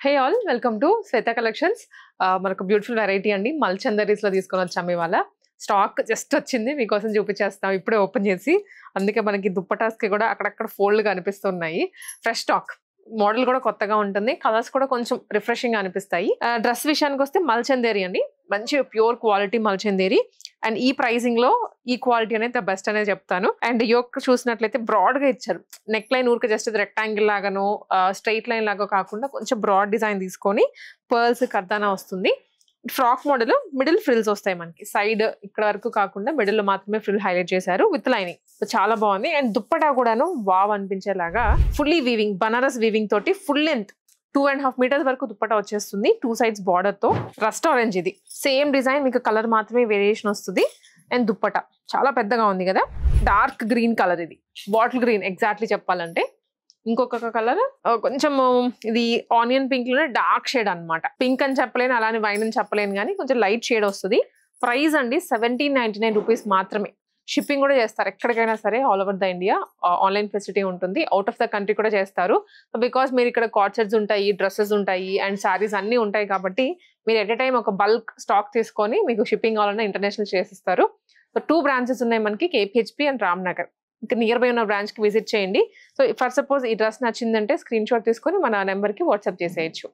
Hey all welcome to Shweta collections. మనకు beautiful variety అండి మల్చందరీస్ లో తీసుకొని వచ్చాము ఇవాళ. స్టాక్ జస్ట్ వచ్చింది, మీకోసం చూపించేస్తాం ఇప్పుడే ఓపెన్ చేసి. అందుకే మనకి దుప్పటాస్ కి కూడా అక్కడక్కడ ఫోల్డ్ గా అనిపిస్తున్నాయి. ఫ్రెష్ స్టాక్, మోడల్ కూడా కొత్తగా ఉంటుంది, కలర్స్ కూడా కొంచెం రిఫ్రెషింగ్ గా అనిపిస్తాయి. డ్రెస్ విషయానికి వస్తే మల్చందేరి అండి, మంచి ప్యూర్ క్వాలిటీ మల్చందేరి. అండ్ ఈ ప్రైసింగ్ లో ఈ క్వాలిటీ అనేది ద బెస్ట్ అనేది చెప్తాను. అండ్ యోక్ చూసినట్లయితే బ్రాడ్ గా ఇచ్చారు. నెక్ లైన్ ఊరికి జస్ట్ రెక్టాంగిల్ లాగానో స్ట్రైట్ లైన్ లాగా కాకుండా కొంచెం బ్రాడ్ డిజైన్ తీసుకొని పర్ల్స్ కర్దానా వస్తుంది. ఫ్రాక్ మోడల్, మిడిల్ ఫ్రిల్స్ వస్తాయి మనకి. సైడ్ ఇక్కడ వరకు కాకుండా మిడిల్ లో మాత్రమే ఫ్రిల్ హైలైట్ చేశారు విత్ లైనింగ్. చాలా బాగుంది. అండ్ దుప్పటా కూడాను వావ్ అనిపించేలాగా ఫుల్లీ వీవింగ్, బనారస్ వీవింగ్ తోటి ఫుల్ లెంత్ 2.5 మీటర్స్ వరకు దుప్పటా వచ్చేస్తుంది. 2 సైడ్స్ బార్డర్ తో. రస్ట్ ఆరెంజ్ ఇది సేమ్ డిజైన్, మీకు కలర్ మాత్రమే వేరియేషన్ వస్తుంది. అండ్ దుప్పటా చాలా పెద్దగా ఉంది కదా. డార్క్ గ్రీన్ కలర్, ఇది బాటిల్ గ్రీన్ ఎగ్జాక్ట్లీ చెప్పాలంటే. ఇంకొక కలర్ కొంచెం ఇది ఆనియన్ పింక్ లోనే డార్క్ షేడ్ అన్నమాట. పింక్ అని చెప్పలేను, అలానే వైన్ అని చెప్పలేను, కానీ కొంచెం లైట్ షేడ్ వస్తుంది. ప్రైస్ అండి 1799 రూపీస్ మాత్రమే. షిప్పింగ్ కూడా చేస్తారు ఎక్కడికైనా సరే, all over the India. Online facility ఉంటుంది, అవుట్ ఆఫ్ ద కంట్రీ కూడా చేస్తారు. బికాస్ మీరు ఇక్కడ కార్డ్ సెట్స్ ఉంటాయి, డ్రెస్సెస్ ఉంటాయి, అండ్ శారీస్ అన్ని ఉంటాయి కాబట్టి మీరు ఎట్ ఎ టైం ఒక బల్క్ స్టాక్ తీసుకొని మీకు షిప్పింగ్ కావాలన్నా ఇంటర్నేషనల్ చేసిస్తారు. సో 2 బ్రాంచెస్ ఉన్నాయి మనకి, కేపీహెచ్పి అండ్ రామ్నగర్. ఇంకా నియర్ బై ఉన్న బ్రాంచ్ కి విజిట్ చేయండి. సో ఫర్ సపోజ్ ఈ డ్రెస్ నచ్చిందంటే స్క్రీన్ షాట్ తీసుకొని మన నెంబర్ కి వాట్సాప్ చేసేయచ్చు.